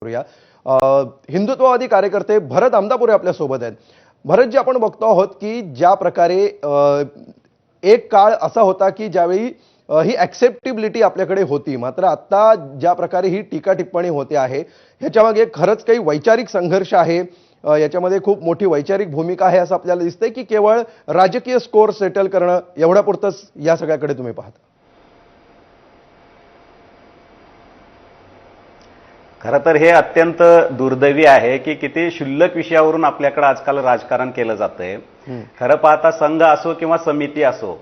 करूया. हिंदुत्ववादी कार्यकर्ते भरत आमदापुरे आपल्या सोबत आहेत. भरतजी, आपण बघतो आहोत की ज्या प्रकारे एक काळ असा होता की ज्यावेळी ही ऍक्सेप्टेबिलिटी आपल्याकडे होती, मात्र आता ज्या प्रकारे ही टीका टिप्पणी होते आहे ह्याच्यामागे खरंच काही वैचारिक संघर्ष आहे, याच्यामध्ये खूप मोठी वैचारिक भूमिका आहे असं आपल्याला दिसतंय की केवळ राजकीय स्कोर सेटल करणं एवढ्यापुरतंच या सगळ्याकडे तुम्ही पाहता? खरं तर हे अत्यंत दुर्दैवी आहे की किती क्षुल्लक विषयावरून आपल्याकडे आजकाल राजकारण केलं जातंय. खरं पाहता संघ असो किंवा समिती असो,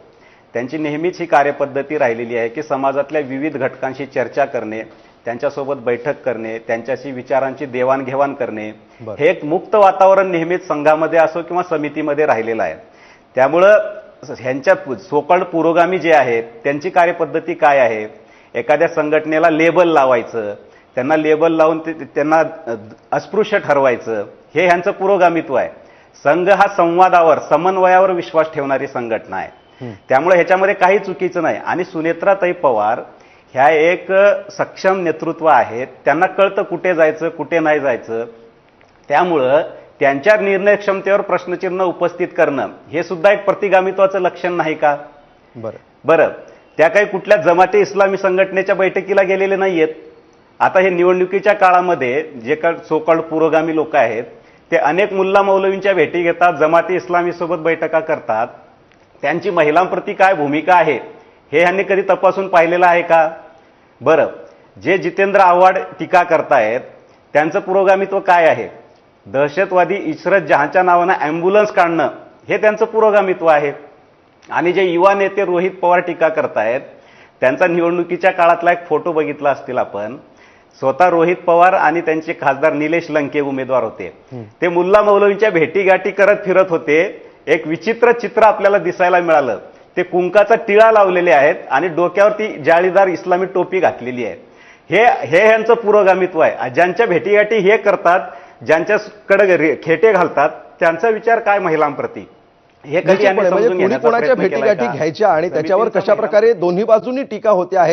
त्यांची नेहमीच ही कार्यपद्धती राहिलेली आहे की समाजातल्या विविध घटकांशी चर्चा करणे, त्यांच्यासोबत बैठक करणे, त्यांच्याशी विचारांची देवाणघेवाण करणे, हे एक मुक्त वातावरण नेहमीच संघामध्ये असो किंवा समितीमध्ये राहिलेलं आहे. त्यामुळं ह्यांच्या सोकॉल्ड पुरोगामी जे आहेत त्यांची कार्यपद्धती काय आहे, एखाद्या संघटनेला लेबल लावायचं, त्यांना लेबल लावून त्यांना अस्पृश्य ठरवायचं, हे ह्यांचं पुरोगामित्व आहे. संघ हा संवादावर, समन्वयावर विश्वास ठेवणारी संघटना आहे. त्यामुळे ह्याच्यामध्ये काही चुकीचं नाही. आणि सुनेत्राताई पवार ह्या एक सक्षम नेतृत्व आहेत, त्यांना कळतं कुठे जायचं कुठे नाही जायचं. त्यामुळं त्यांच्या निर्णय क्षमतेवर प्रश्नचिन्ह उपस्थित करणं हे सुद्धा एक प्रतिगामित्वाचं लक्षण नाही का? बरं, त्या काही कुठल्या जमाते इस्लामी संघटनेच्या बैठकीला गेलेले नाहीयेत. आता हे निवडणुकीच्या काळामध्ये जे काही सोकॉल्ड पुरोगामी लोक आहेत ते अनेक मुल्ला मौलवींच्या भेटी घेतात, जमाती इस्लामी सोबत बैठका करतात. त्यांची महिलांप्रती काय भूमिका आहे हे ह्यांनी कधी तपासून पाहिलेलं आहे का? बरं, जे जितेंद्र आव्हाड टीका करतायत त्यांचं पुरोगामित्व काय आहे? दहशतवादी इशरत जहांच्या नावानं अँब्युलन्स काढणं हे त्यांचं पुरोगामित्व आहे. आणि जे युवा नेते रोहित पवार टीका करतायत त्यांचा निवडणुकीच्या काळातला एक फोटो बघितला असतील आपण. स्वतः रोहित पवार आणि त्यांचे खासदार निलेश लंके उमेदवार होते, ते मुल्ला मौलवींच्या भेटीगाठी करत फिरत होते. एक विचित्र चित्र आपल्याला दिसायला मिळालं. ते कुंकाचा टिळा लावलेले आहेत आणि डोक्यावरती जाळीदार इस्लामी टोपी घातलेली आहे. हे यांचं पुरोगामित्व आहे. ज्यांच्या भेटीगाठी हे करतात, ज्यांच्याकडे खेटे घालतात, त्यांचा विचार काय महिलांप्रती हे कधी कोणाच्या भेटीगाठी घ्यायच्या आणि त्याच्यावर कशा प्रकारे दोन्ही बाजूंनी टीका होते आहे